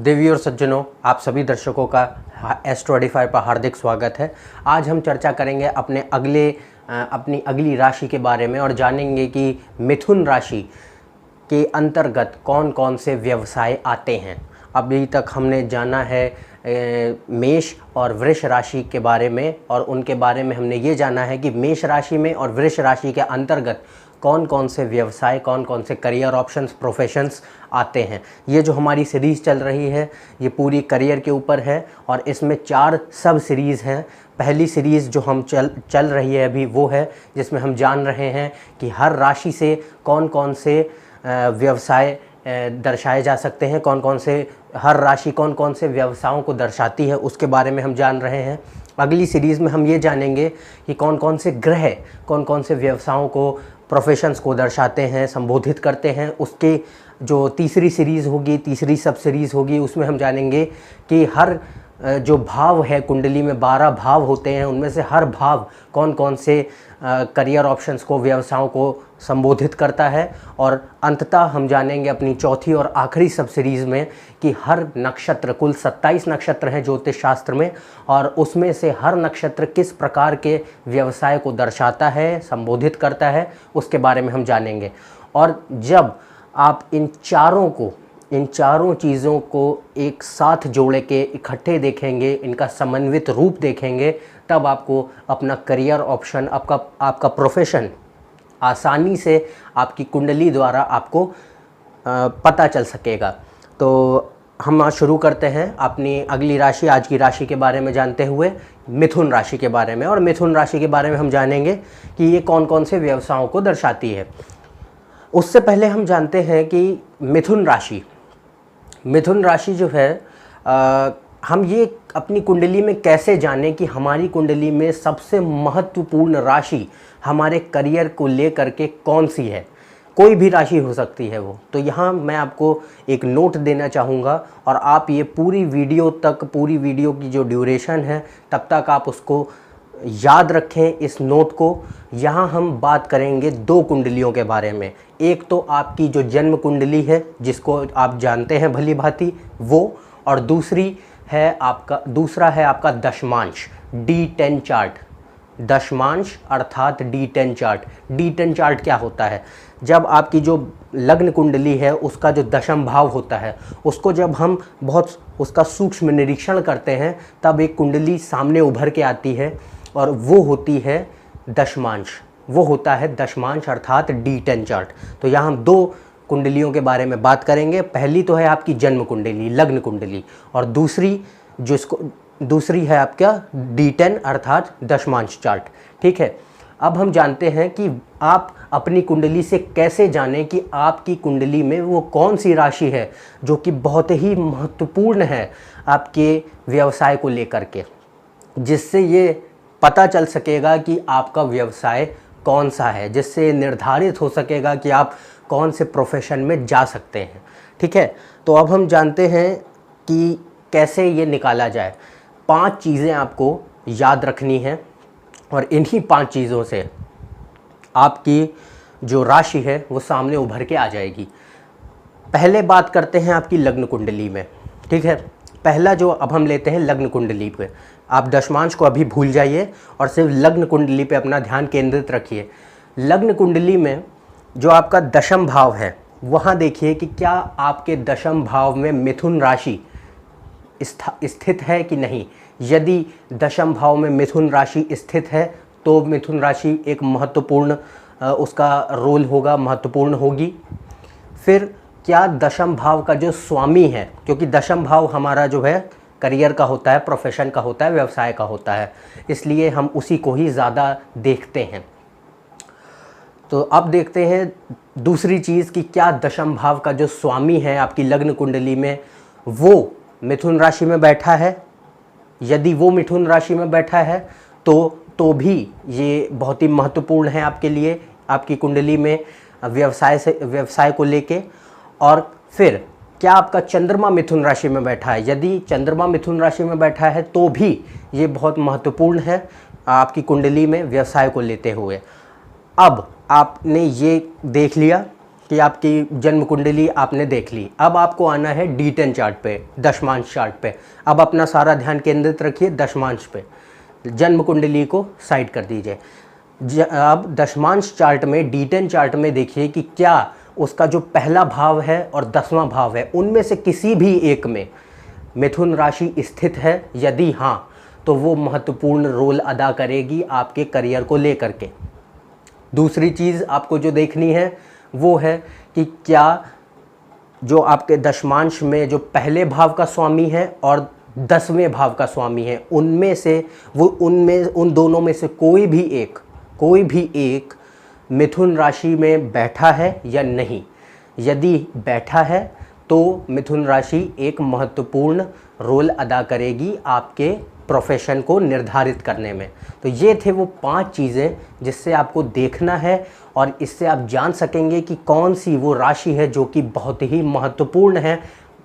देवी और सज्जनों, आप सभी दर्शकों का S25 पर हार्दिक स्वागत है। आज हम चर्चा करेंगे अपनी अगली राशि के बारे में और जानेंगे कि मिथुन राशि के अंतर्गत कौन कौन से व्यवसाय आते हैं। अभी तक हमने जाना है मेष और वृष राशि के बारे में, और उनके बारे में हमने ये जाना है कि मेष राशि में और वृष राशि के अंतर्गत कौन कौन से व्यवसाय, कौन कौन से करियर ऑप्शंस, प्रोफेशंस आते हैं। ये जो हमारी सीरीज़ चल रही है ये पूरी करियर के ऊपर है और इसमें 4 सब सीरीज़ हैं। पहली सीरीज़ जो हम चल रही है अभी वो है जिसमें हम जान रहे हैं कि हर राशि से कौन कौन से व्यवसाय दर्शाए जा सकते हैं, हर राशि कौन कौन से व्यवसायों को दर्शाती है, उसके बारे में हम जान रहे हैं। अगली सीरीज़ में हम ये जानेंगे कि कौन कौन से ग्रह कौन कौन से व्यवसायों को, प्रोफेशंस को दर्शाते हैं, संबोधित करते हैं। उसके जो तीसरी सीरीज़ होगी, तीसरी सब सीरीज़ होगी, उसमें हम जानेंगे कि हर जो भाव है कुंडली में 12 भाव होते हैं, उनमें से हर भाव कौन कौन से करियर ऑप्शंस को, व्यवसायों को संबोधित करता है। और अंततः हम जानेंगे अपनी चौथी और आखिरी सब सीरीज़ में कि हर नक्षत्र, कुल 27 नक्षत्र हैं ज्योतिष शास्त्र में, और उसमें से हर नक्षत्र किस प्रकार के व्यवसाय को दर्शाता है, संबोधित करता है, उसके बारे में हम जानेंगे। और जब आप इन चारों चीज़ों को एक साथ जोड़ के इकट्ठे देखेंगे, इनका समन्वित रूप देखेंगे, तब आपको अपना करियर ऑप्शन, आपका प्रोफेशन आसानी से आपकी कुंडली द्वारा आपको पता चल सकेगा। तो हम आज शुरू करते हैं अपनी अगली राशि, आज की राशि के बारे में जानते हुए मिथुन राशि के बारे में। और मिथुन राशि के बारे में हम जानेंगे कि ये कौन कौन से व्यवसायों को दर्शाती है। उससे पहले हम जानते हैं कि मिथुन राशि जो है, हम ये अपनी कुंडली में कैसे जानें कि हमारी कुंडली में सबसे महत्वपूर्ण राशि हमारे करियर को लेकर के कौन सी है। कोई भी राशि हो सकती है वो। तो यहाँ मैं आपको एक नोट देना चाहूँगा और आप ये पूरी वीडियो की जो ड्यूरेशन है तब तक आप उसको याद रखें, इस नोट को। यहाँ हम बात करेंगे 2 कुंडलियों के बारे में। एक तो आपकी जो जन्म कुंडली है जिसको आप जानते हैं भली भांति वो, और दूसरा है आपका दशमांश, D10 चार्ट। दशमांश अर्थात D10 चार्ट। D10 चार्ट क्या होता है? जब आपकी जो लग्न कुंडली है उसका जो दशम भाव होता है, उसको जब हम बहुत उसका सूक्ष्म निरीक्षण करते हैं तब एक कुंडली सामने उभर के आती है और वो होती है दशमांश। वो होता है दशमांश अर्थात D10 चार्ट। तो यहाँ हम 2 कुंडलियों के बारे में बात करेंगे। पहली तो है आपकी जन्म कुंडली, लग्न कुंडली, और दूसरी है आपका D10 अर्थात दशमांश चार्ट। ठीक है, अब हम जानते हैं कि आप अपनी कुंडली से कैसे जानें कि आपकी कुंडली में वो कौन सी राशि है जो कि बहुत ही महत्वपूर्ण है आपके व्यवसाय को लेकर के, जिससे ये पता चल सकेगा कि आपका व्यवसाय कौन सा है, जिससे निर्धारित हो सकेगा कि आप कौन से प्रोफेशन में जा सकते हैं। ठीक है, तो अब हम जानते हैं कि कैसे ये निकाला जाए। 5 चीज़ें आपको याद रखनी है और इन्हीं 5 चीज़ों से आपकी जो राशि है वो सामने उभर के आ जाएगी। पहले बात करते हैं आपकी लग्न कुंडली में। ठीक है, पहला जो अब हम लेते हैं लग्न कुंडली पे। आप दशमांश को अभी भूल जाइए और सिर्फ लग्न कुंडली पे अपना ध्यान केंद्रित रखिए। लग्न कुंडली में जो आपका दशम भाव है वहाँ देखिए कि क्या आपके दशम भाव में मिथुन राशि स्थित है कि नहीं। यदि दशम भाव में मिथुन राशि स्थित है तो मिथुन राशि एक महत्वपूर्ण उसका रोल होगा, महत्वपूर्ण होगी। फिर क्या दशम भाव का जो स्वामी है, क्योंकि दशम भाव हमारा जो है करियर का होता है, प्रोफेशन का होता है, व्यवसाय का होता है, इसलिए हम उसी को ही ज़्यादा देखते हैं। तो अब देखते हैं दूसरी चीज़ कि क्या दशम भाव का जो स्वामी है आपकी लग्न कुंडली में वो मिथुन राशि में बैठा है। यदि वो मिथुन राशि में बैठा है तो भी ये बहुत ही महत्वपूर्ण है आपके लिए, आपकी कुंडली में व्यवसाय को लेके। और फिर क्या आपका चंद्रमा मिथुन राशि में बैठा है। यदि चंद्रमा मिथुन राशि में बैठा है तो भी ये बहुत महत्वपूर्ण है आपकी कुंडली में व्यवसाय को लेते हुए। अब आपने ये देख लिया कि आपकी जन्म कुंडली आपने देख ली। अब आपको आना है D10 चार्ट पे, दशमांश चार्ट पे। अब अपना सारा ध्यान केंद्रित रखिए दशमांश पे, जन्म कुंडली को साइड कर दीजिए। अब दशमांश चार्ट में D10 चार्ट में देखिए कि क्या उसका जो पहला भाव है और 10वां भाव है, उनमें से किसी भी एक में मिथुन राशि स्थित है। यदि हाँ, तो वो महत्वपूर्ण रोल अदा करेगी आपके करियर को लेकर के। दूसरी चीज़ आपको जो देखनी है वो है कि क्या जो आपके दशमांश में जो पहले भाव का स्वामी है और 10वें भाव का स्वामी है, उनमें से उन दोनों में से कोई भी एक मिथुन राशि में बैठा है या नहीं। यदि बैठा है तो मिथुन राशि एक महत्वपूर्ण रोल अदा करेगी आपके प्रोफेशन को निर्धारित करने में। तो ये थे वो 5 चीज़ें जिससे आपको देखना है और इससे आप जान सकेंगे कि कौन सी वो राशि है जो कि बहुत ही महत्वपूर्ण है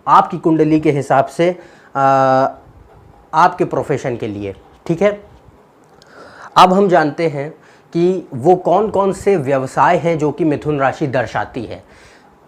आपकी कुंडली के हिसाब से आपके प्रोफेशन के लिए। ठीक है, अब हम जानते हैं कि वो कौन कौन से व्यवसाय हैं जो कि मिथुन राशि दर्शाती है।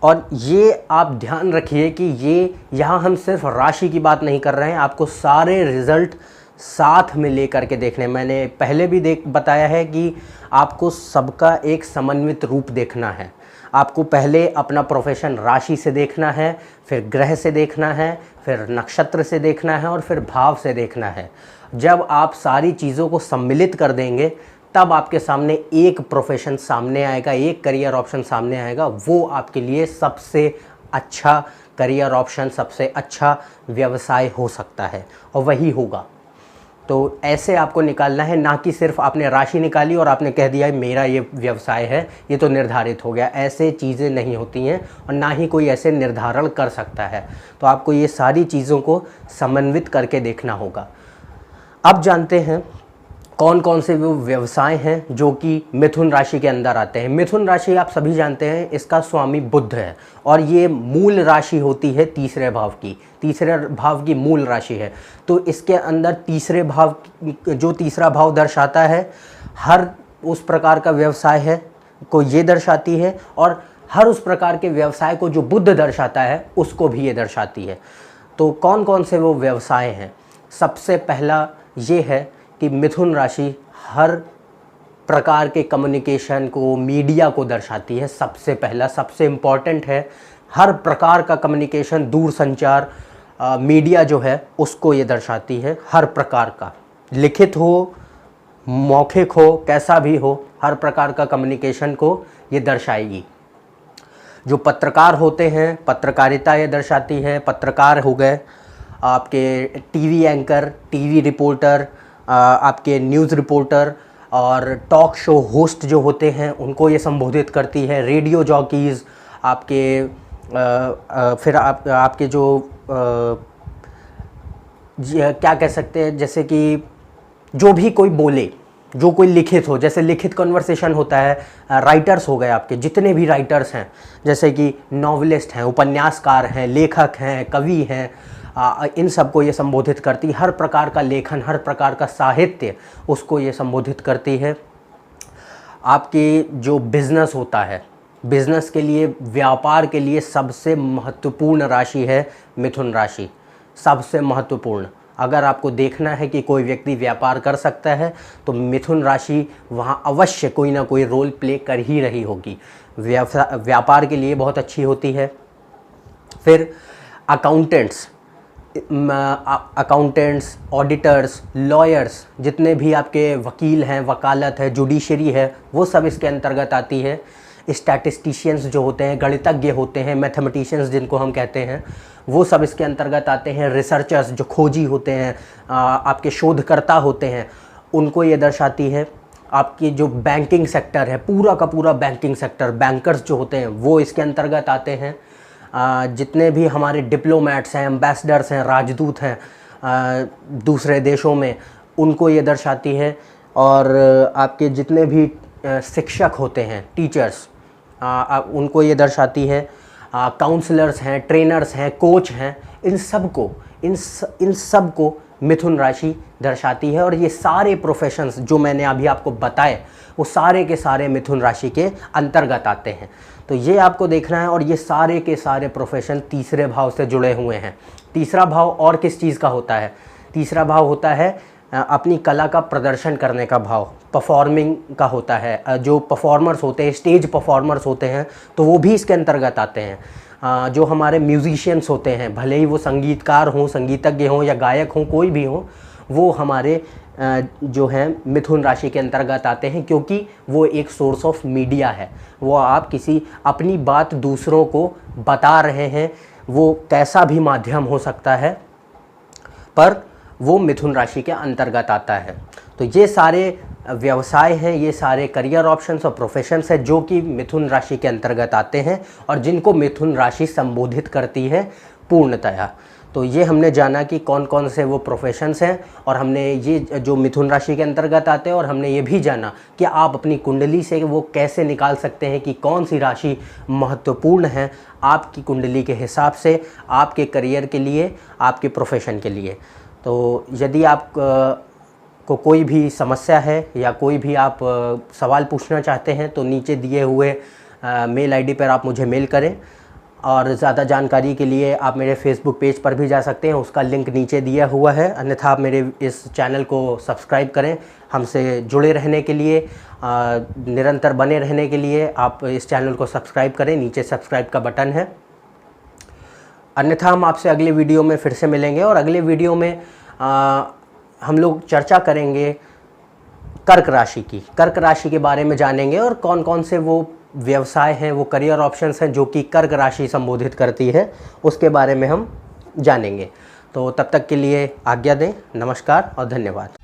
और ये आप ध्यान रखिए कि यहाँ हम सिर्फ राशि की बात नहीं कर रहे हैं, आपको सारे रिज़ल्ट साथ में लेकर के देखने। मैंने पहले भी बताया है कि आपको सबका एक समन्वित रूप देखना है। आपको पहले अपना प्रोफेशन राशि से देखना है, फिर ग्रह से देखना है, फिर नक्षत्र से देखना है और फिर भाव से देखना है। जब आप सारी चीज़ों को सम्मिलित कर देंगे तब आपके सामने एक प्रोफेशन सामने आएगा, एक करियर ऑप्शन सामने आएगा। वो आपके लिए सबसे अच्छा करियर ऑप्शन, सबसे अच्छा व्यवसाय हो सकता है और वही होगा। तो ऐसे आपको निकालना है, ना कि सिर्फ आपने राशि निकाली और आपने कह दिया मेरा ये व्यवसाय है, ये तो निर्धारित हो गया। ऐसे चीज़ें नहीं होती हैं और ना ही कोई ऐसे निर्धारण कर सकता है। तो आपको ये सारी चीज़ों को समन्वित करके देखना होगा। अब जानते हैं कौन कौन से वो व्यवसाय हैं जो कि मिथुन राशि के अंदर आते हैं। मिथुन राशि आप सभी जानते हैं, इसका स्वामी बुध है और ये मूल राशि होती है तीसरे भाव की, तीसरे भाव की मूल राशि है। तो इसके अंदर तीसरे भाव, जो तीसरा भाव दर्शाता है, हर उस प्रकार का व्यवसाय है को ये दर्शाती है और हर उस प्रकार के व्यवसाय को जो बुध दर्शाता है उसको भी ये दर्शाती है। तो कौन कौन से वो व्यवसाय हैं? सबसे पहला ये है कि मिथुन राशि हर प्रकार के कम्युनिकेशन को, मीडिया को दर्शाती है। सबसे पहला, सबसे इम्पॉर्टेंट है, हर प्रकार का कम्युनिकेशन, दूर संचार मीडिया जो है उसको ये दर्शाती है। हर प्रकार का, लिखित हो, मौखिक हो, कैसा भी हो, हर प्रकार का कम्युनिकेशन को ये दर्शाएगी। जो पत्रकार होते हैं, पत्रकारिता ये दर्शाती है। पत्रकार हो गए आपके टीवी एंकर, टीवी रिपोर्टर, आपके न्यूज़ रिपोर्टर और टॉक शो होस्ट जो होते हैं उनको ये संबोधित करती है। रेडियो जॉकीज़, आपके फिर आपके जो क्या कह सकते हैं, जैसे कि जो भी कोई बोले, जो कोई लिखित हो, जैसे लिखित कन्वर्सेशन होता है। राइटर्स हो गए आपके, जितने भी राइटर्स हैं, जैसे कि नॉवलिस्ट हैं, उपन्यासकार हैं, लेखक हैं, कवि हैं, इन सब को ये संबोधित करती है। हर प्रकार का लेखन, हर प्रकार का साहित्य, उसको ये संबोधित करती है। आपकी जो बिज़नेस होता है, बिज़नेस के लिए, व्यापार के लिए सबसे महत्वपूर्ण राशि है मिथुन राशि, सबसे महत्वपूर्ण। अगर आपको देखना है कि कोई व्यक्ति व्यापार कर सकता है तो मिथुन राशि वहाँ अवश्य कोई ना कोई रोल प्ले कर ही रही होगी। व्यापार के लिए बहुत अच्छी होती है। फिर अकाउंटेंट्स, ऑडिटर्स, लॉयर्स, जितने भी आपके वकील हैं, वकालत है, जुडिशरी है, वो सब इसके अंतर्गत आती है। स्टैटिस्टिशियंस जो होते हैं, गणितज्ञ होते हैं, मैथमेटिशियंस जिनको हम कहते हैं, वो सब इसके अंतर्गत आते हैं। रिसर्चर्स जो खोजी होते हैं, आपके शोधकर्ता होते हैं, उनको ये दर्शाती है। आपकी जो बैंकिंग सेक्टर है, पूरा का पूरा बैंकिंग सेक्टर, बैंकर्स जो होते हैं वो इसके अंतर्गत आते हैं। जितने भी हमारे डिप्लोमेट्स हैं, एम्बेसडर्स हैं, राजदूत हैं दूसरे देशों में, उनको ये दर्शाती है। और आपके जितने भी शिक्षक होते हैं, टीचर्स, उनको ये दर्शाती है। काउंसलर्स हैं, ट्रेनर्स हैं, कोच हैं, इन सब को मिथुन राशि दर्शाती है। और ये सारे प्रोफेशंस जो मैंने अभी आपको बताए वो सारे के सारे मिथुन राशि के अंतर्गत आते हैं। तो ये आपको देखना है। और ये सारे के सारे प्रोफेशन तीसरे भाव से जुड़े हुए हैं। तीसरा भाव और किस चीज़ का होता है? तीसरा भाव होता है अपनी कला का प्रदर्शन करने का भाव, परफॉर्मिंग का होता है। जो परफॉर्मर्स होते हैं, स्टेज परफॉर्मर्स होते हैं, तो वो भी इसके अंतर्गत आते हैं। जो हमारे म्यूजिशियंस होते हैं, भले ही वो संगीतकार हों, संगीतज्ञ हों या गायक हों, कोई भी हों, वो हमारे जो हैं मिथुन राशि के अंतर्गत आते हैं, क्योंकि वो एक सोर्स ऑफ मीडिया है। वो आप किसी अपनी बात दूसरों को बता रहे हैं, वो कैसा भी माध्यम हो सकता है, पर वो मिथुन राशि के अंतर्गत आता है। तो ये सारे व्यवसाय हैं, ये सारे करियर ऑप्शंस और प्रोफेशंस हैं जो कि मिथुन राशि के अंतर्गत आते हैं और जिनको मिथुन राशि संबोधित करती है पूर्णतया। तो ये हमने जाना कि कौन कौन से वो प्रोफेशंस हैं, और हमने ये जो मिथुन राशि के अंतर्गत आते हैं, और हमने ये भी जाना कि आप अपनी कुंडली से वो कैसे निकाल सकते हैं कि कौन सी राशि महत्वपूर्ण है आपकी कुंडली के हिसाब से, आपके करियर के लिए, आपके प्रोफेशन के लिए। तो यदि आप को कोई भी समस्या है या कोई भी आप सवाल पूछना चाहते हैं तो नीचे दिए हुए मेल आईडी पर आप मुझे मेल करें। और ज़्यादा जानकारी के लिए आप मेरे फेसबुक पेज पर भी जा सकते हैं, उसका लिंक नीचे दिया हुआ है। अन्यथा आप मेरे इस चैनल को सब्सक्राइब करें। हमसे जुड़े रहने के लिए, निरंतर बने रहने के लिए आप इस चैनल को सब्सक्राइब करें, नीचे सब्सक्राइब का बटन है। अन्यथा हम आपसे अगले वीडियो में फिर से मिलेंगे, और अगले वीडियो में हम लोग चर्चा करेंगे कर्क राशि की। कर्क राशि के बारे में जानेंगे और कौन कौन से वो व्यवसाय हैं, वो करियर ऑप्शंस हैं जो कि कर्क राशि संबोधित करती है, उसके बारे में हम जानेंगे। तो तब तक के लिए आज्ञा दें। नमस्कार और धन्यवाद।